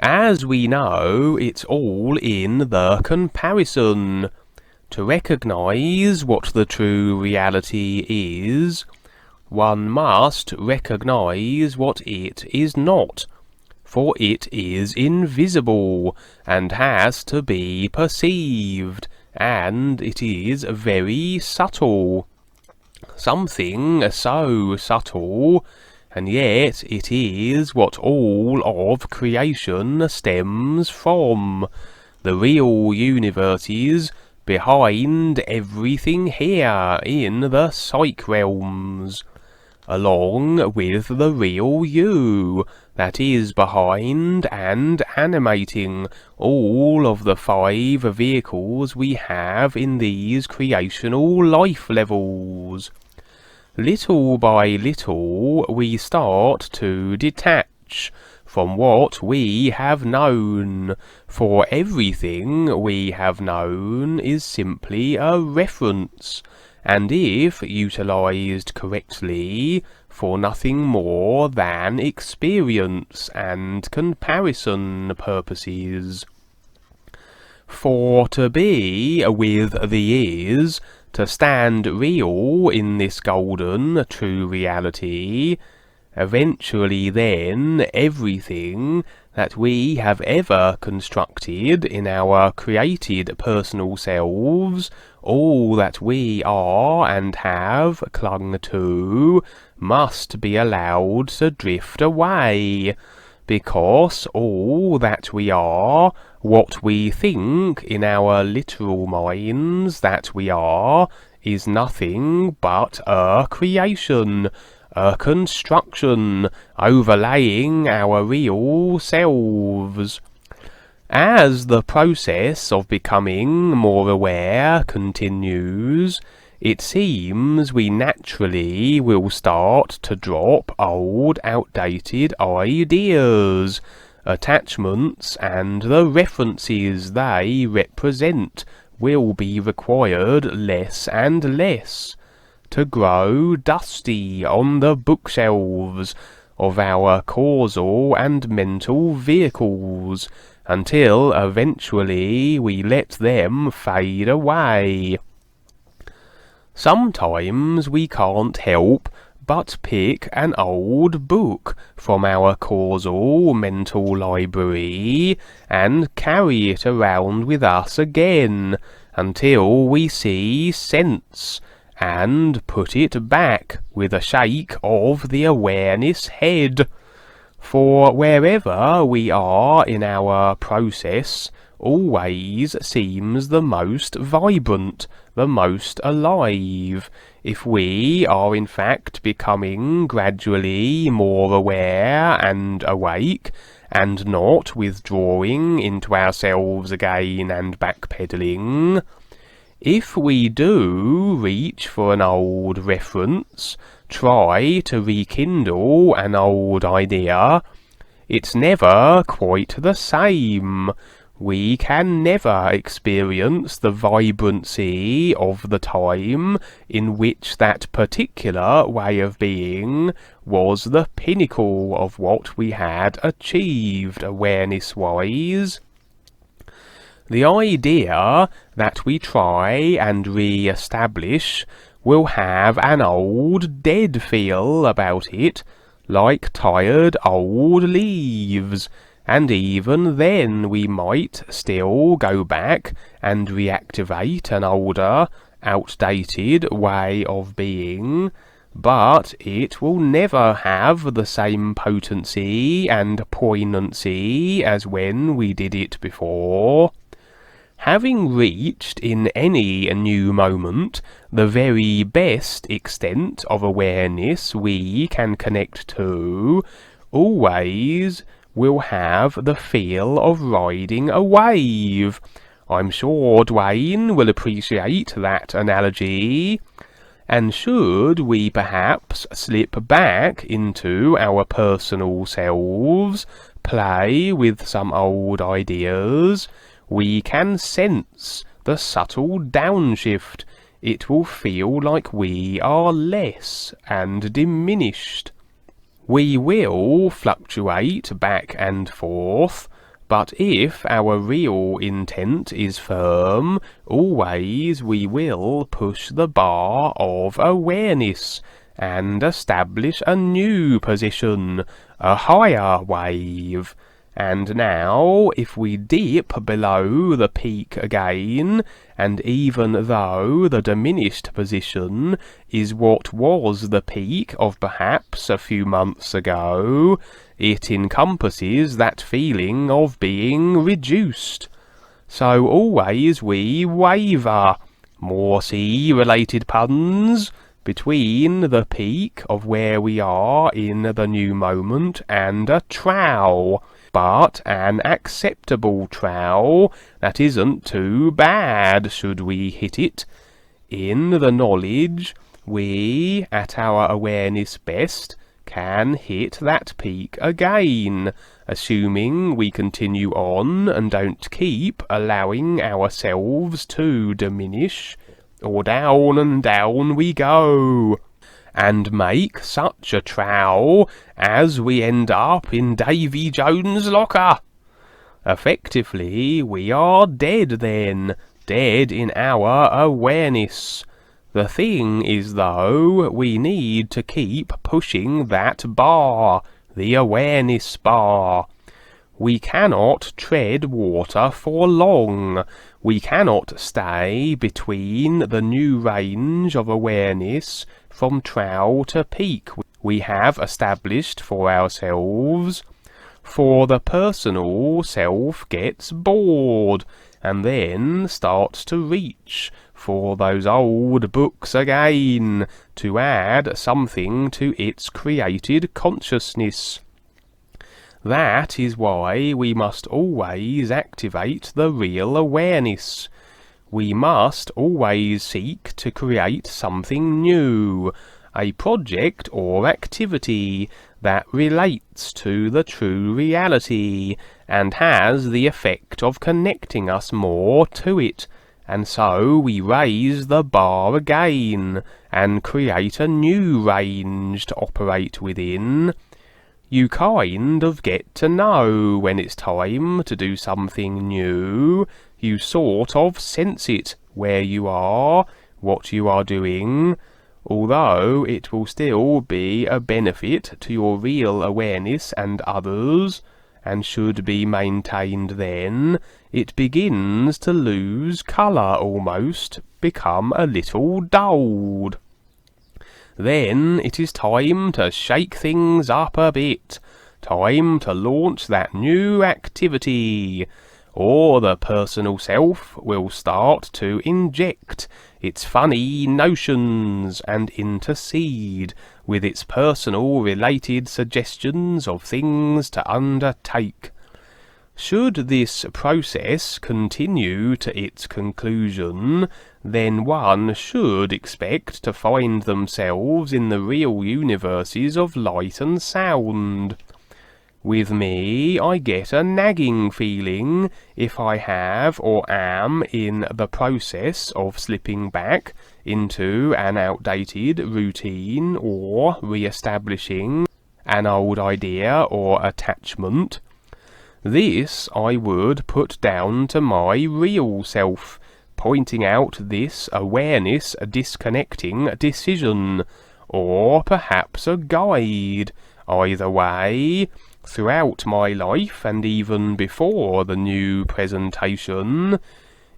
As we know, it's all in the comparison. To recognise what the true reality is, one must recognise what it is not, for it is invisible, and has to be perceived, and it is very subtle. Something so subtle, and yet it is what all of creation stems from. The real universe is behind everything here in the psych realms, along with the real you that is behind and animating all of the 5 vehicles we have in these creational life levels. Little by little we start to detach from what we have known, for everything we have known is simply a reference, and if utilised correctly, for nothing more than experience and comparison purposes. For to be with the is, to stand real in this golden true reality, eventually then everything that we have ever constructed in our created personal selves, all that we are and have clung to, must be allowed to drift away, because all that we are, what we think in our literal minds that we are, is nothing but a creation, a construction overlaying our real selves. As the process of becoming more aware continues, it seems we naturally will start to drop old, outdated ideas, attachments, and the references they represent will be required less and less, to grow dusty on the bookshelves of our causal and mental vehicles, until eventually we let them fade away. Sometimes we can't help but pick an old book from our causal mental library and carry it around with us again until we see sense, and put it back with a shake of the awareness head. For wherever we are in our process always seems the most vibrant, the most alive, if we are in fact becoming gradually more aware and awake, and not withdrawing into ourselves again and backpedaling. If we do reach for an old reference, try to rekindle an old idea, it's never quite the same. We can never experience the vibrancy of the time in which that particular way of being was the pinnacle of what we had achieved awareness-wise. The idea that we try and re-establish will have an old dead feel about it, like tired old leaves, and even then we might still go back and reactivate an older, outdated way of being, but it will never have the same potency and poignancy as when we did it before. Having reached in any new moment the very best extent of awareness we can connect to, always will have the feel of riding a wave. I'm sure Dwayne will appreciate that analogy. And should we perhaps slip back into our personal selves, play with some old ideas, we can sense the subtle downshift. It will feel like we are less and diminished. We will fluctuate back and forth, But if our real intent is firm, always we will push the bar of awareness and establish a new position, a higher wave. And now, if we dip below the peak again, and even though the diminished position is what was the peak of perhaps a few months ago, it encompasses that feeling of being reduced. So always we waver, Morse-related puns, between the peak of where we are in the new moment and a trowel, but an acceptable trowel that isn't too bad should we hit it, in the knowledge we, at our awareness best, can hit that peak again, assuming we continue on and don't keep allowing ourselves to diminish, or down and down we go, and make such a trowel as we end up in Davy Jones' locker. Effectively, we are dead then, dead in our awareness. The thing is, though, we need to keep pushing that bar, the awareness bar. We cannot tread water for long. We cannot stay between the new range of awareness from trowel to peak we have established for ourselves, for the personal self gets bored and then starts to reach for those old books again to add something to its created consciousness. That is why we must always activate the real awareness. We must always seek to create something new, a project or activity that relates to the true reality and has the effect of connecting us more to it, and so we raise the bar again and create a new range to operate within. You kind of get to know when it's time to do something new. You sort of sense it where you are, what you are doing. Although it will still be a benefit to your real awareness and others, and should be maintained then, it begins to lose colour almost, become a little dulled. Then it is time to shake things up a bit, time to launch that new activity, or the personal self will start to inject its funny notions and intercede with its personal related suggestions of things to undertake. Should this process continue to its conclusion, then one should expect to find themselves in the real universes of light and sound. With me, I get a nagging feeling if I have or am in the process of slipping back into an outdated routine or re-establishing an old idea or attachment. This I would put down to my real self, pointing out this awareness disconnecting decision, or perhaps a guide. Either way, throughout my life and even before the new presentation,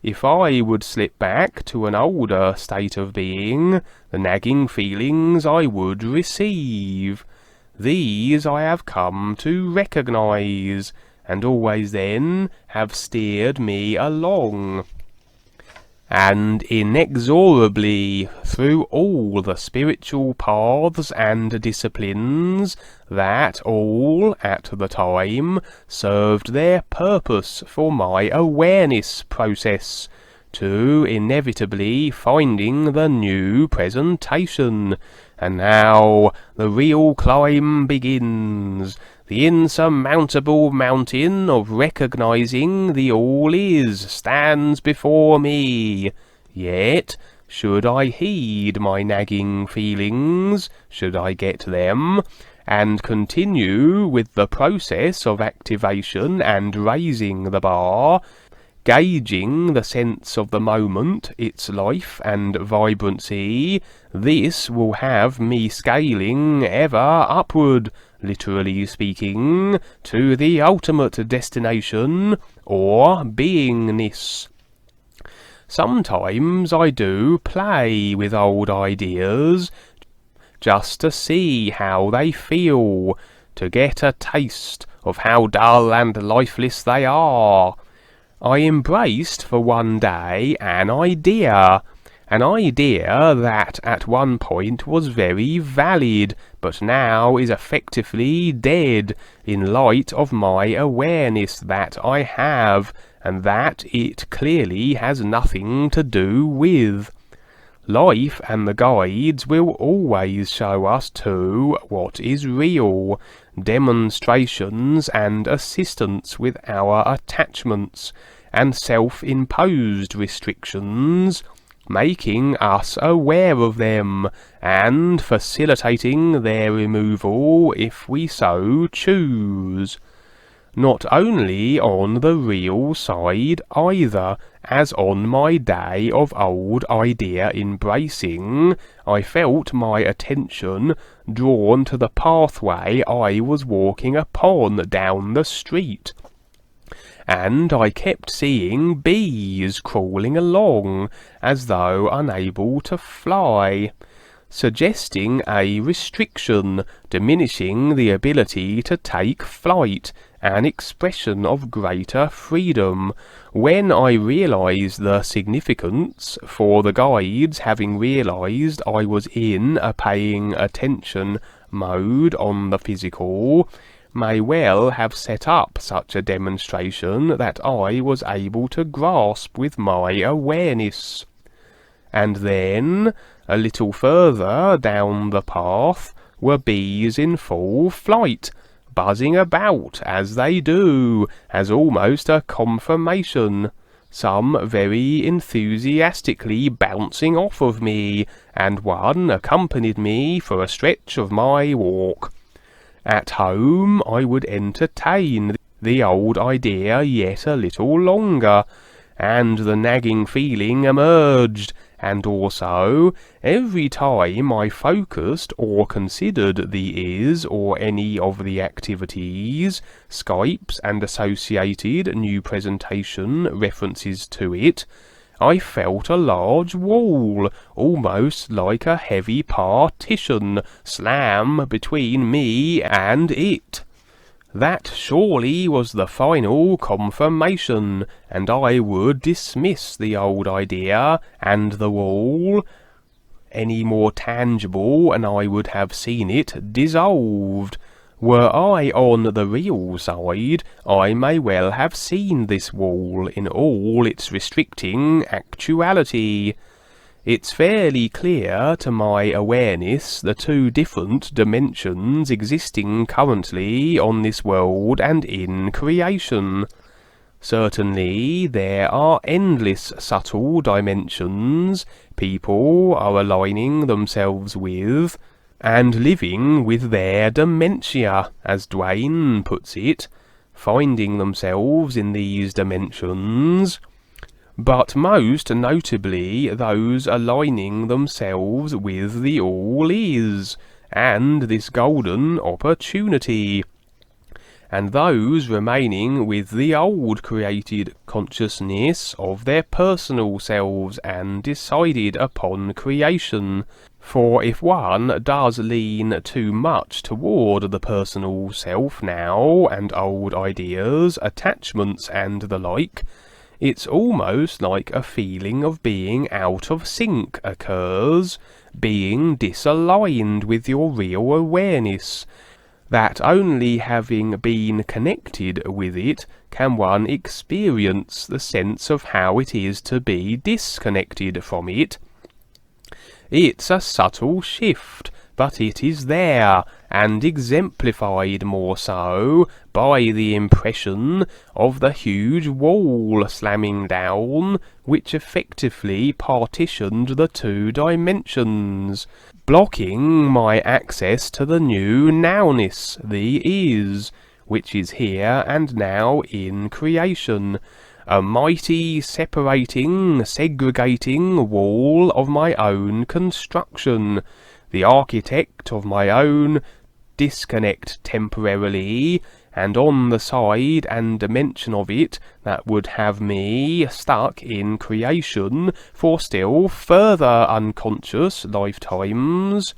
if I would slip back to an older state of being, the nagging feelings I would receive. These I have come to recognise, and always then have steered me along, and inexorably through all the spiritual paths and disciplines that all at the time served their purpose for my awareness process, to inevitably finding the new presentation. And now the real climb begins, the insurmountable mountain of recognizing the all is stands before me. Yet, should I heed my nagging feelings, should I get them, and continue with the process of activation and raising the bar, gauging the sense of the moment, its life and vibrancy, this will have me scaling ever upward, literally speaking, to the ultimate destination, or beingness. Sometimes I do play with old ideas, just to see how they feel, to get a taste of how dull and lifeless they are. I embraced for one day an idea that at one point was very valid, but now is effectively dead in light of my awareness that I have, and that it clearly has nothing to do with. Life and the guides will always show us too what is real, demonstrations and assistance with our attachments and self-imposed restrictions, making us aware of them and facilitating their removal if we so choose. Not only on the real side either, as on my day of old idea embracing, I felt my attention drawn to the pathway I was walking upon down the street, and I kept seeing bees crawling along as though unable to fly, suggesting a restriction, diminishing the ability to take flight, an expression of greater freedom. When I realised the significance, for the guides having realised I was in a paying attention mode on the physical, may well have set up such a demonstration that I was able to grasp with my awareness. And then, a little further down the path, were bees in full flight, buzzing about as they do, as almost a confirmation, some very enthusiastically bouncing off of me, and one accompanied me for a stretch of my walk. At home I would entertain the old idea yet a little longer, and the nagging feeling emerged, and also, every time I focused or considered the is or any of the activities, Skypes and associated new presentation references to it, I felt a large wall, almost like a heavy partition, slam between me and it. That surely was the final confirmation, and I would dismiss the old idea and the wall any more tangible, and I would have seen it dissolved. Were I on the real side, I may well have seen this wall in all its restricting actuality. It's fairly clear to my awareness the two different dimensions existing currently on this world and in creation. Certainly there are endless subtle dimensions people are aligning themselves with, and living with their dementia, as Duane puts it, finding themselves in these dimensions, but most notably those aligning themselves with the All Is, and this golden opportunity, and those remaining with the old created consciousness of their personal selves and decided upon creation. For if one does lean too much toward the personal self now, and old ideas, attachments and the like, it's almost like a feeling of being out of sync occurs, being disaligned with your real awareness, that only having been connected with it can one experience the sense of how it is to be disconnected from it. It's a subtle shift, but it is there, and exemplified more so by the impression of the huge wall slamming down, which effectively partitioned the two dimensions, blocking my access to the new nowness, the is, which is here and now in creation, a mighty separating, segregating wall of my own construction, the architect of my own disconnect temporarily, and on the side and dimension of it that would have me stuck in creation for still further unconscious lifetimes,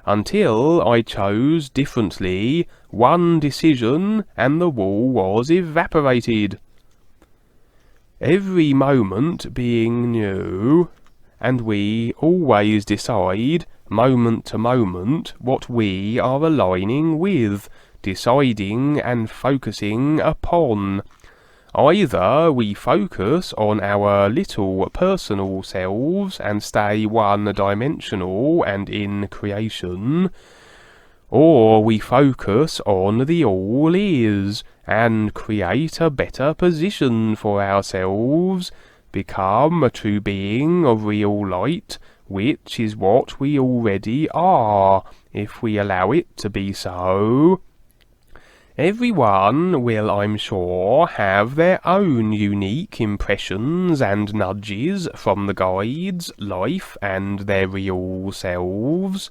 until I chose differently, one decision, and the wall was evaporated. Every moment being new, and we always decide, moment to moment, what we are aligning with, deciding and focusing upon. Either we focus on our little personal selves and stay one-dimensional and in creation, or we focus on the all is and create a better position for ourselves, become a true being of real light, which is what we already are, if we allow it to be so. Everyone will, I'm sure, have their own unique impressions and nudges from the guides, life, and their real selves,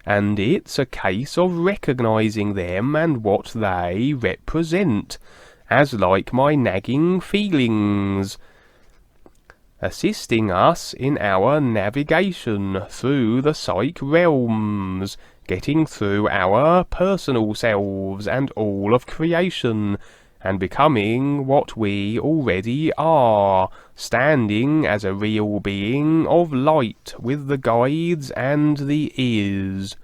and it's a case of recognizing them and what they represent, as like my nagging feelings, assisting us in our navigation through the psych realms, getting through our personal selves and all of creation, and becoming what we already are, standing as a real being of light with the guides and the is.